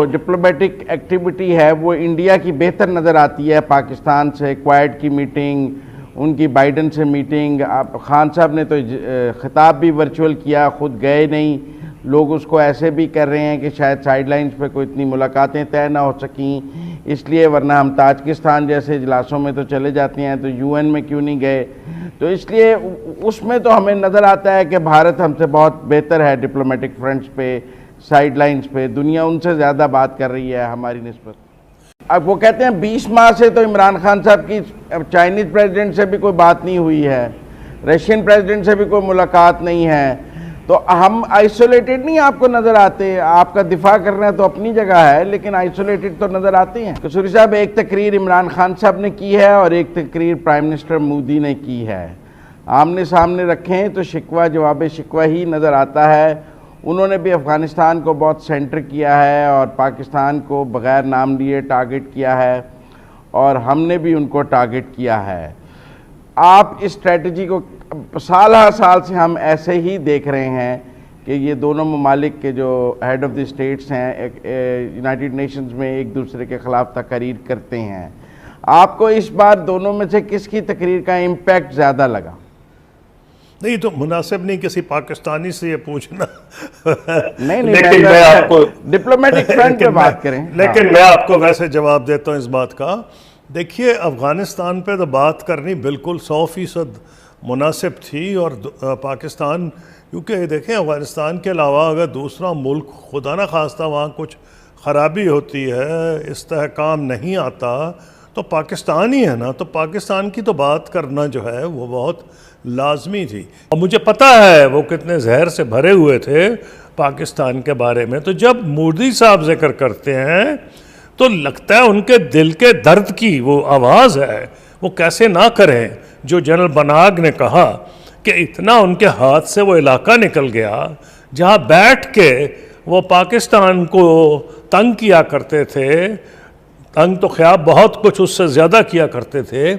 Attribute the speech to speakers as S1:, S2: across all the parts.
S1: Diplomatic activity है वो India की बेहतर नज़र आती है पाकिस्तान से। क्वाड की मीटिंग, उनकी बाइडन से मीटिंग, खान साहब ने तो ख़िताब भी वर्चुअल किया, ख़ुद गए नहीं। लोग उसको ऐसे भी कर रहे हैं कि शायद साइडलाइंस पे कोई इतनी मुलाकातें तय ना हो सकें इसलिए, वरना हम ताजिकिस्तान जैसे इजलासों में तो चले जाते हैं, तो यूएन में क्यों नहीं गए। तो इसलिए उसमें तो हमें नज़र आता है कि भारत हमसे बहुत बेहतर है डिप्लोमेटिक फ्रंट्स पे, साइडलाइंस पे। दुनिया उनसे ज़्यादा बात कर रही है हमारी निस्बत। अब वो कहते हैं 20 माह से तो इमरान खान साहब की चाइनीज़ प्रेसिडेंट से भी कोई बात नहीं हुई है, रशियन प्रेसिडेंट से भी कोई मुलाकात नहीं है, तो हम आइसोलेटेड नहीं आपको नज़र आते। आपका दिफा करना तो अपनी जगह है, लेकिन आइसोलेटेड तो नज़र आते हैं। कसूरी साहब, एक तकरीर इमरान खान साहब ने की है और एक तकरीर प्राइम मिनिस्टर मोदी ने की है, आमने सामने रखें तो शिकवा जवाब शिकवा ही नज़र आता है। उन्होंने भी अफ़गानिस्तान को बहुत सेंटर किया है और पाकिस्तान को बग़ैर नाम लिए टारगेट किया है, और हमने भी उनको टारगेट किया है। आप इस स्ट्रेटजी को साल हर साल से हम ऐसे ही देख रहे हैं कि ये दोनों ममालिक के जो हेड ऑफ़ द स्टेट्स हैं यूनाइटेड नेशंस में एक दूसरे के ख़िलाफ़ तकरीर करते हैं। आपको इस बार दोनों में से किसकी तकरीर का इम्पैक्ट ज़्यादा लगा?
S2: नहीं, तो मुनासिब नहीं किसी पाकिस्तानी से ये पूछना।
S1: नहीं,
S2: लेकिन मैं आपको
S1: डिप्लोमेटिक फ्रंट पे बात करें।
S2: लेकिन मैं आपको वैसे जवाब देता हूँ इस बात का। देखिए, अफ़गानिस्तान पे तो बात करनी बिल्कुल 100% मुनासिब थी, और पाकिस्तान, क्योंकि देखें अफ़गानिस्तान के अलावा अगर दूसरा मुल्क खुदा न खास्ता वहाँ कुछ ख़राबी होती है, इस्तेहकाम नहीं आता, तो पाकिस्तान ही है ना, तो पाकिस्तान की तो बात करना जो है वो बहुत लाजमी थी। और मुझे पता है वो कितने जहर से भरे हुए थे पाकिस्तान के बारे में। तो जब मोदी साहब जिक्र करते हैं तो लगता है उनके दिल के दर्द की वो आवाज़ है, वो कैसे ना करें। जो जनरल बनाग ने कहा कि इतना उनके हाथ से वो इलाका निकल गया जहाँ बैठ के वो पाकिस्तान को तंग किया करते थे, तंग तो ख्याल बहुत कुछ उससे ज़्यादा किया करते थे,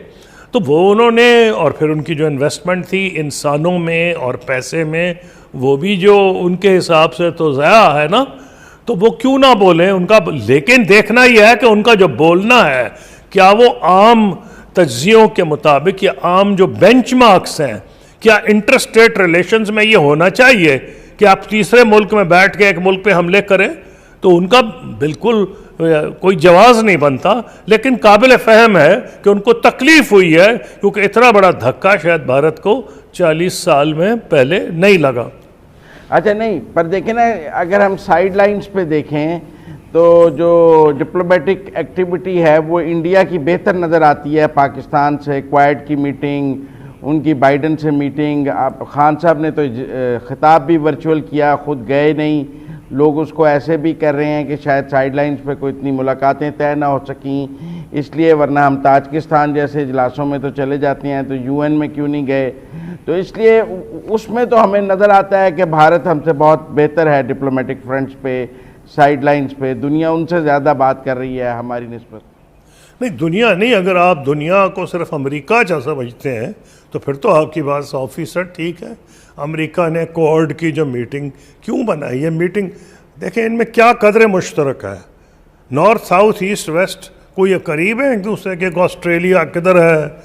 S2: तो वो उन्होंने, और फिर उनकी जो इन्वेस्टमेंट थी इंसानों में और पैसे में, वो भी जो उनके हिसाब से तो ज़ाया है ना, तो वो क्यों ना बोलें उनका। लेकिन देखना यह है कि उनका जो बोलना है क्या वो आम तज्जियों के मुताबिक या आम जो बेंचमार्क्स हैं, क्या इंटरस्टेट रिलेशंस में ये होना चाहिए कि आप तीसरे मुल्क में बैठ के एक मुल्क पे हमले करें, तो उनका बिल्कुल कोई जवाब नहीं बनता। लेकिन काबिल फ़हम है कि उनको तकलीफ़ हुई है, क्योंकि इतना बड़ा धक्का शायद भारत को 40 साल में पहले नहीं लगा।
S1: अच्छा, नहीं, पर देखें ना, अगर हम साइड लाइन्स पे देखें तो जो डिप्लोमेटिक एक्टिविटी है वो इंडिया की बेहतर नज़र आती है पाकिस्तान से। क्वाड की मीटिंग, उनकी बाइडन से मीटिंग, खान साहब ने तो ख़िताब भी वर्चुअल किया, ख़ुद गए नहीं। लोग उसको ऐसे भी कर रहे हैं कि शायद साइडलाइंस पे कोई इतनी मुलाकातें तय ना हो सकें इसलिए, वरना हम ताजिकिस्तान जैसे इजलासों में तो चले जाते हैं, तो यूएन में क्यों नहीं गए। तो इसलिए उसमें तो हमें नज़र आता है कि भारत हमसे बहुत बेहतर है डिप्लोमेटिक फ्रंट्स पे, साइडलाइंस पे। दुनिया उनसे ज़्यादा बात कर रही है हमारी निस्बत।
S2: नहीं, दुनिया नहीं, अगर आप दुनिया को सिर्फ अमेरिका जैसा समझते हैं तो फिर तो आपकी बात 100% ठीक है। अमेरिका ने क्वाड की जो मीटिंग क्यों बनाई है, मीटिंग देखें इनमें क्या कदर मुश्तरक है। नॉर्थ, साउथ, ईस्ट, वेस्ट कोई करीब है एक दूसरे के। ऑस्ट्रेलिया किधर है,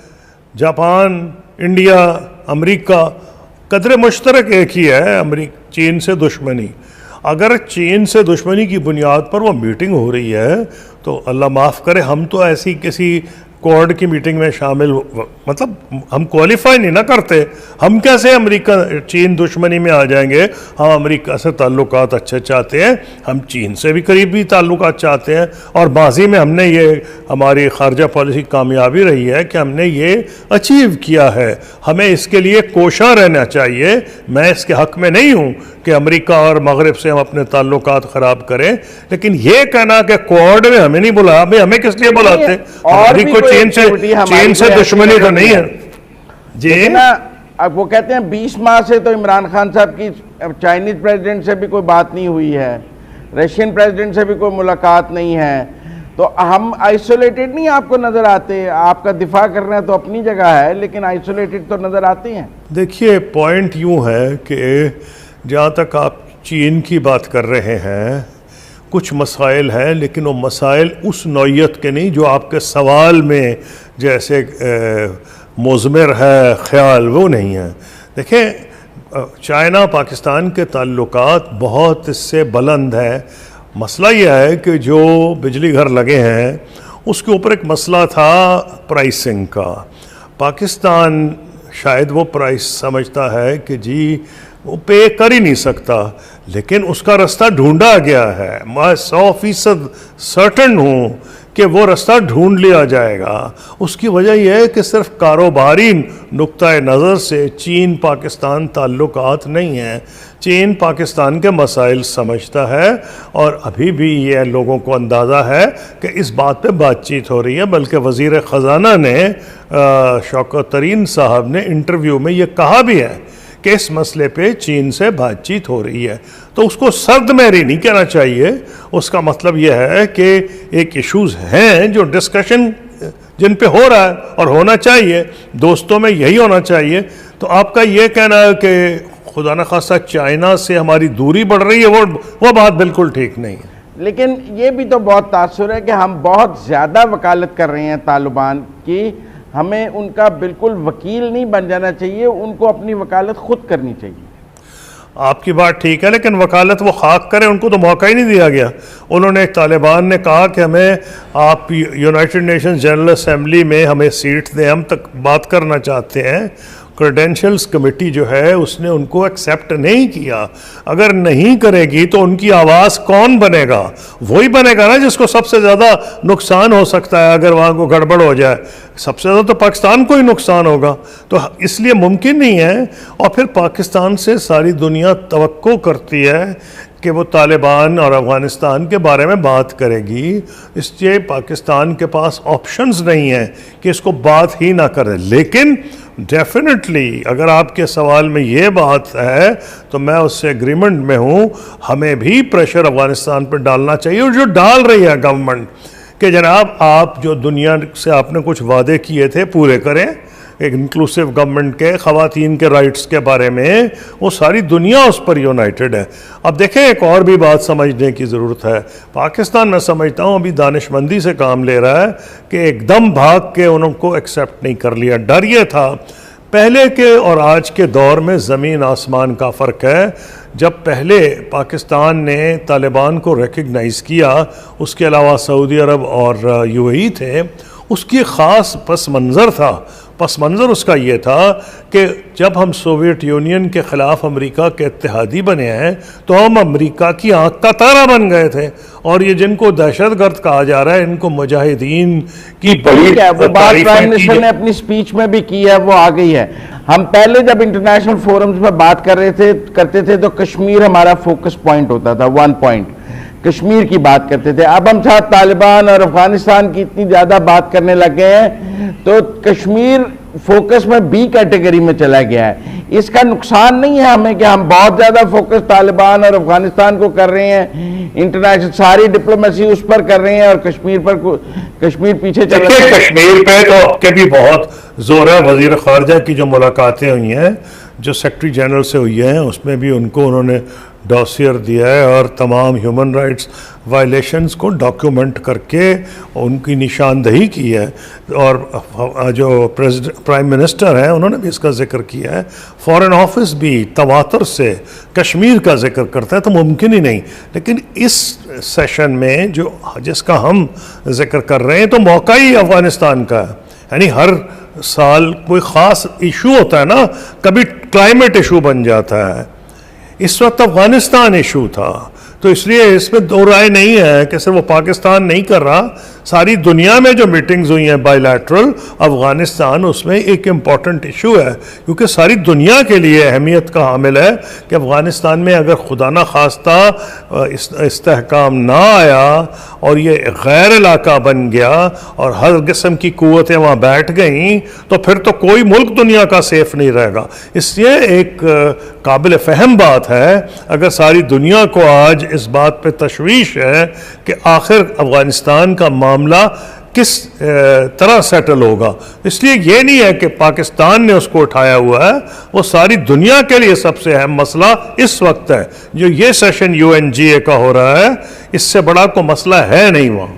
S2: जापान, इंडिया, अमेरिका, कदर मुश्तरक एक ही है, चीन से दुश्मनी। अगर चीन से दुश्मनी की बुनियाद पर वो मीटिंग हो रही है तो अल्लाह माफ़ करे, हम तो ऐसी किसी क्वाड की मीटिंग में शामिल, मतलब हम क्वालिफाई नहीं ना करते। हम कैसे अमेरिका चीन दुश्मनी में आ जाएंगे। हम अमेरिका से ताल्लुकात अच्छे चाहते हैं, हम चीन से भी करीबी ताल्लुकात चाहते हैं, और माजी में हमने ये, हमारी खारजा पॉलिसी कामयाबी रही है कि हमने ये अचीव किया है। हमें इसके लिए कोशा रहना चाहिए। मैं इसके हक़ में नहीं हूँ कि अमेरिका और मगरब से हम अपने ताल्लुकात ख़राब करें, लेकिन ये कहना कि क्वाड में हमें नहीं बुलाया, भाई हमें किस लिए बुलाते। हमारी को चीन से दुश्मनी तो नहीं है जी
S1: ना। अब वो कहते हैं 20 माह से तो इमरान खान साहब की चाइनीज़ प्रेसिडेंट से भी कोई बात नहीं हुई है, रशियन प्रेसिडेंट से भी कोई मुलाकात नहीं है, तो हम आइसोलेटेड नहीं आपको नज़र आते। आपका दिफा करना तो अपनी जगह है, लेकिन आइसोलेटेड तो नज़र आते हैं।
S2: देखिए, पॉइंट यूँ है कि जहाँ तक आप चीन की बात कर रहे हैं, कुछ मसाइल हैं, लेकिन वो मसाइल उस नौइयत के नहीं जो आपके सवाल में जैसे मुज़मिर है ख्याल, वो नहीं है। देखें, चाइना पाकिस्तान के ताल्लुकात बहुत इससे बुलंद है। मसला यह है कि जो बिजली घर लगे हैं उसके ऊपर एक मसला था प्राइसिंग का। पाकिस्तान शायद वो प्राइस समझता है कि जी वो पे कर ही नहीं सकता, लेकिन उसका रास्ता ढूंढा गया है। मैं 100% सर्टन हूँ कि वो रास्ता ढूंढ लिया जाएगा। उसकी वजह यह है कि सिर्फ कारोबारी नुक्ता नज़र से चीन पाकिस्तान ताल्लुकात नहीं हैं। चीन पाकिस्तान के मसाइल समझता है और अभी भी ये लोगों को अंदाज़ा है कि इस बात पे बातचीत हो रही है। बल्कि वज़ीर ख़ज़ाना ने शौकत तरीन साहब ने इंटरव्यू में ये कहा भी है कि इस मसले पे चीन से बातचीत हो रही है। तो उसको सर्दमहरी नहीं कहना चाहिए। उसका मतलब यह है कि एक इश्यूज़ हैं जो डिस्कशन जिन पे हो रहा है और होना चाहिए, दोस्तों में यही होना चाहिए। तो आपका ये कहना है कि खुदा न खास्ता चाइना से हमारी दूरी बढ़ रही है, वो बात बिल्कुल ठीक नहीं है।
S1: लेकिन ये भी तो बहुत तासुर है कि हम बहुत ज़्यादा वकालत कर रहे हैं तालिबान की। हमें उनका बिल्कुल वकील नहीं बन जाना चाहिए, उनको अपनी वकालत खुद करनी चाहिए।
S2: आपकी बात ठीक है, लेकिन वकालत वो खाक करें, उनको तो मौका ही नहीं दिया गया। उन्होंने, तालिबान ने कहा कि हमें आप यूनाइटेड नेशंस जनरल असेंबली में हमें सीट दें, हम तक बात करना चाहते हैं। क्रेडेंशियल्स कमेटी जो है उसने उनको एक्सेप्ट नहीं किया। अगर नहीं करेगी तो उनकी आवाज़ कौन बनेगा? वही बनेगा ना जिसको सबसे ज़्यादा नुकसान हो सकता है अगर वहाँ को गड़बड़ हो जाए। सबसे ज़्यादा तो पाकिस्तान को ही नुकसान होगा। तो इसलिए मुमकिन नहीं है। और फिर पाकिस्तान से सारी दुनिया तवक्को करती है कि वो तालिबान और अफ़गानिस्तान के बारे में बात करेगी, इसलिए पाकिस्तान के पास ऑप्शंस नहीं है कि इसको बात ही ना करें। लेकिन डेफिनेटली अगर आपके सवाल में ये बात है तो मैं उससे एग्रीमेंट में हूँ। हमें भी प्रेशर अफ़गानिस्तान पर डालना चाहिए, और जो डाल रही है गवर्नमेंट कि जनाब आप जो दुनिया से आपने कुछ वादे किए थे पूरे करें। एक इंक्लूसिव गवर्नमेंट के ख़वातीन के राइट्स के बारे में वो सारी दुनिया उस पर यूनाइटेड है। अब देखें, एक और भी बात समझने की ज़रूरत है। पाकिस्तान मैं समझता हूँ अभी दानिशमंदी से काम ले रहा है कि एकदम भाग के उनको एक्सेप्ट नहीं कर लिया। डर ये था, पहले के और आज के दौर में ज़मीन आसमान का फ़र्क है। जब पहले पाकिस्तान ने तालिबान को रिकग्नाइज़ किया, उसके अलावा सऊदी अरब और यूएई थे, उसकी ख़ास पस मंज़र था। पस मंज़र उसका ये था कि जब हम सोवियत यूनियन के ख़िलाफ़ अमेरिका के इत्तेहादी बने हैं तो हम अमेरिका की आँख का तारा बन गए थे। और ये जिनको दहशतगर्द कहा जा रहा है, इनको मुजाहिदीन की बड़ी
S1: वो बात प्राइम मिनिस्टर ने अपनी स्पीच में भी की है, वो आ गई है। हम पहले जब इंटरनेशनल फोरम्स में बात करते थे तो कश्मीर हमारा फोकस पॉइंट होता था, 1 पॉइंट कश्मीर की बात करते थे। अब हम साथ तालिबान और अफगानिस्तान की इतनी ज़्यादा बात करने लग गए हैं तो कश्मीर फोकस में बी कैटेगरी में चला गया है। इसका नुकसान नहीं है हमें कि हम बहुत ज़्यादा फोकस तालिबान और अफगानिस्तान को कर रहे हैं, इंटरनेशनल सारी डिप्लोमेसी उस पर कर रहे हैं और कश्मीर पीछे चल रहा है।
S2: कश्मीर पे तो आपके भी बहुत जोर है। वज़ीर ख़ारजा की जो मुलाकातें हुई हैं, जो सेक्रेटरी जनरल से हुई हैं, उसमें भी उन्होंने डॉसियर दिया है और तमाम ह्यूमन राइट्स वायलेशंस को डॉक्यूमेंट करके उनकी निशानदही की है। और जो प्राइम मिनिस्टर हैं उन्होंने भी इसका जिक्र किया है। फॉरेन ऑफिस भी तवातर से कश्मीर का जिक्र करता है। तो मुमकिन ही नहीं। लेकिन इस सेशन में जिसका हम जिक्र कर रहे हैं तो मौका ही अफ़गानिस्तान का है। यानी हर साल कोई ख़ास इशू होता है ना, कभी क्लाइमेट इशू बन जाता है, इस वक्त अफगानिस्तान इशू था। तो इसलिए इसमें दो राय नहीं है कि सिर्फ वो पाकिस्तान नहीं कर रहा, सारी दुनिया में जो मीटिंग्स हुई हैं बायलैटरल, अफगानिस्तान उसमें एक इम्पॉर्टेंट इशू है। क्योंकि सारी दुनिया के लिए अहमियत का हामिल है कि अफगानिस्तान में अगर खुदा न खास्ता इस्तेहकाम ना आया और ये गैर इलाका बन गया और हर किस्म की क़ुव्वतें वहाँ बैठ गईं तो फिर तो कोई मुल्क दुनिया का सेफ नहीं रहेगा। इसलिए एक काबिल फ़हम बात है, अगर सारी दुनिया को आज इस बात पे तशवीश है कि आखिर अफ़गानिस्तान का मामला किस तरह सेटल होगा। इसलिए ये नहीं है कि पाकिस्तान ने उसको उठाया हुआ है, वो सारी दुनिया के लिए सबसे अहम मसला इस वक्त है। जो ये सेशन UNGA का हो रहा है, इससे बड़ा कोई मसला है नहीं वहाँ।